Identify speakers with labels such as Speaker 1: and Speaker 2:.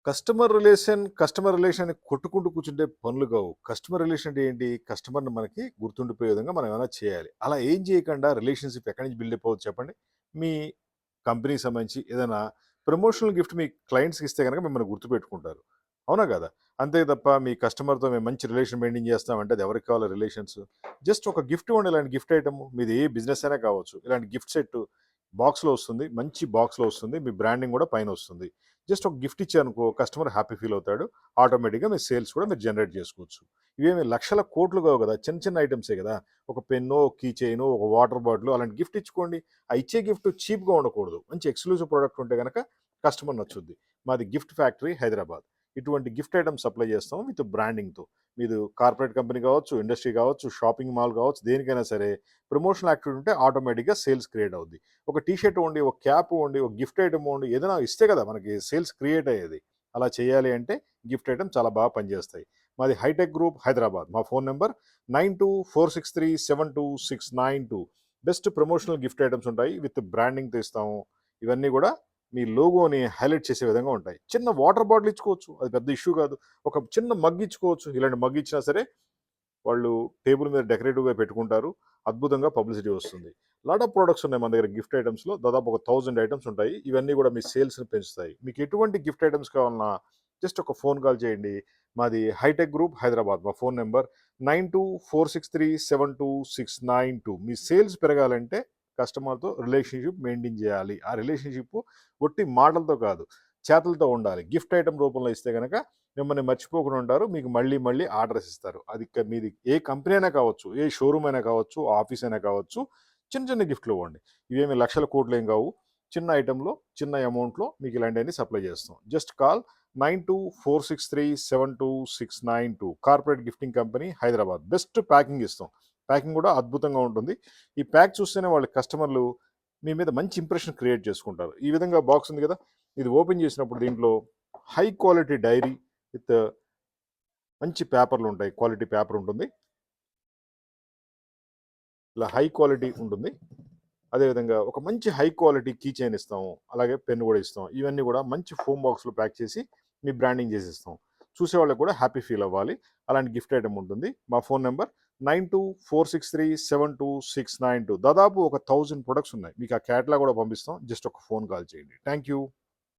Speaker 1: Customer relation కొట్టుకుంటూ కూర్చుంటే పనులు కావు. కస్టమర్ రిలేషన్ అంటే ఏంటి? కస్టమర్‌ని మనకి గుర్తుండిపోయే విధంగా మనం ఏమైనా చేయాలి. అలా ఏం చేయకుండా రిలేషన్‌షిప్ ఎక్కడి నుంచి బిల్డప్ అవుద్ది చెప్పండి? మీ కంపెనీకి సంబంధించి ఏదైనా ప్రమోషనల్ గిఫ్ట్ మీ క్లయింట్స్‌కి ఇస్తే గనక మిమ్మల్ని గుర్తుపెట్టుకుంటారు. అవునా కాదా? అంతే తప్ప మీ కస్టమర్‌తో మేము మంచి రిలేషన్ మెయింటైన్ చేస్తామంటే అది ఎవరికి కావాలి రిలేషన్స్? జస్ట్ ఒక గిఫ్ట్ ఇవ్వండి. ఇలాంటి గిఫ్ట్ ఐటెమ్ మీది ఏ బిజినెస్ అయినా కావచ్చు. ఇలాంటి గిఫ్ట్ సెట్ బాక్స్‌లో వస్తుంది. మంచి బాక్స్‌లో వస్తుంది. మీ బ్రాండింగ్ కూడా పైన వస్తుంది. జస్ట్ ఒక గిఫ్ట్ ఇచ్చారనుకో కస్టమర్ హ్యాపీ ఫీల్ అవుతాడు. ఆటోమేటిక్‌గా మీ సేల్స్ కూడా మీరు జనరేట్ చేసుకోవచ్చు. ఇవేమి లక్షల కోట్లు కావు కదా! చిన్న చిన్న ఐటెమ్సే కదా! ఒక పెన్నో, ఒక కీ చైనో, ఒక వాటర్ బాటిలో అలాంటి గిఫ్ట్ ఇచ్చుకోండి. ఆ ఇచ్చే గిఫ్ట్ చీప్‌గా ఉండకూడదు. మంచి ఎక్స్‌క్లూజివ్ ప్రొడక్ట్ ఉంటే గనక కస్టమర్ నచ్చుద్ది. మాది గిఫ్ట్ ఫ్యాక్టరీ హైదరాబాద్. ఇటువంటి గిఫ్ట్ ఐటెమ్స్ సప్లై చేస్తాం విత్ బ్రాండింగ్‌తో. మీరు కార్పొరేట్ కంపెనీ కావచ్చు, ఇండస్ట్రీ కావచ్చు, షాపింగ్ మాల్ కావచ్చు, దేనికైనా సరే ప్రమోషనల్ యాక్టివిటీ ఉంటే ఆటోమేటిక్‌గా సేల్స్ క్రియేట్ అవుద్ది. ఒక టీ షర్ట్ ఇవ్వండి, ఒక క్యాప్ ఇవ్వండి, ఒక గిఫ్ట్ ఐటెమ్ ఇవ్వండి, ఏదైనా ఇస్తే కదా మనకి సేల్స్ క్రియేట్ అయ్యేది. అలా చేయాలి అంటే గిఫ్ట్ ఐటెమ్ చాలా బాగా పనిచేస్తాయి. మాది హైటెక్ గ్రూప్ హైదరాబాద్. మా phone number 9246372692. Best promotional gift items ఉంటాయి. విత్ బ్రాండింగ్‌తో ఇస్తాము. ఇవన్నీ కూడా మీ లోగోని హైలైట్ చేసే విధంగా ఉంటాయి. చిన్న వాటర్ బాటిల్ ఇచ్చుకోవచ్చు. అది పెద్ద ఇష్యూ కాదు. ఒక చిన్న మగ్ ఇచ్చుకోవచ్చు. ఇలాంటి మగ్ ఇచ్చినా సరే వాళ్ళు టేబుల్ మీద డెకరేటివ్‌గా పెట్టుకుంటారు. అద్భుతంగా పబ్లిసిటీ వస్తుంది. లాట్ ఆఫ్ ప్రొడక్ట్స్ ఉన్నాయి మన దగ్గర గిఫ్ట్ ఐటెమ్స్‌లో. దాదాపు ఒక 1000 ఐటెమ్స్ ఉంటాయి. ఇవన్నీ కూడా మీ సేల్స్‌ని పెంచుతాయి. మీకు ఎటువంటి గిఫ్ట్ ఐటెమ్స్ కావాలన్నా జస్ట్ ఒక ఫోన్ కాల్ చేయండి. మాది హైటెక్ గ్రూప్ హైదరాబాద్. మా ఫోన్ నంబర్ 9246372692. మీ సేల్స్ పెరగాలంటే కస్టమర్‌తో రిలేషన్‌షిప్ మెయింటైన్ చేయాలి. ఆ రిలేషన్‌షిప్ ఒట్టి మాటలతో కాదు, చేతలతో ఉండాలి. గిఫ్ట్ ఐటెమ్ రూపంలో ఇస్తే గనక మిమ్మల్ని మర్చిపోకుండా ఉంటారు. మీకు మళ్ళీ మళ్ళీ ఆర్డర్స్ ఇస్తారు. అది మీది ఏ కంపెనీ అయినా కావచ్చు, ఏ షోరూమ్ అయినా కావచ్చు, ఆఫీస్ అయినా కావచ్చు. చిన్న చిన్న గిఫ్ట్లు ఇవ్వండి. ఇవేమి లక్షల కోట్లు ఏం కావు. చిన్న ఐటెంలో చిన్న అమౌంట్‌లో మీకు ఇలాంటివన్నీ సప్లై చేస్తాం. Just call 9246372692. Corporate gifting company Hyderabad. Best packing ఇస్తాం. ప్యాకింగ్ కూడా అద్భుతంగా ఉంటుంది. ఈ ప్యాక్ చూస్తేనే వాళ్ళ కస్టమర్లు మీ మీద మంచి ఇంప్రెషన్ క్రియేట్ చేసుకుంటారు. ఈ విధంగా బాక్స్ ఉంది కదా! ఇది ఓపెన్ చేసినప్పుడు దీంట్లో హై క్వాలిటీ డైరీ విత్ మంచి పేపర్లు ఉంటాయి. క్వాలిటీ పేపర్ ఉంటుంది. ఇలా హై క్వాలిటీ ఉంటుంది. అదేవిధంగా ఒక మంచి హై క్వాలిటీ కీ చైన్ ఇస్తాము. అలాగే పెన్ కూడా ఇస్తాం. ఇవన్నీ కూడా మంచి ఫోమ్ బాక్స్‌లో ప్యాక్ చేసి మీ బ్రాండింగ్ చేసిస్తాం. చూసేవాళ్ళకి కూడా హ్యాపీ ఫీల్ అవ్వాలి. అలాంటి గిఫ్ట్ ఐటెమ్ ఉంటుంది. మా ఫోన్ నంబర్ 9246372692. దాదాపు ఒక 1000 ప్రొడక్ట్స్ ఉన్నాయి. మీకు ఆ కేటలాగ్ కూడా పంపిస్తాం. జస్ట్ ఒక ఫోన్ కాల్ చేయండి. Thank you.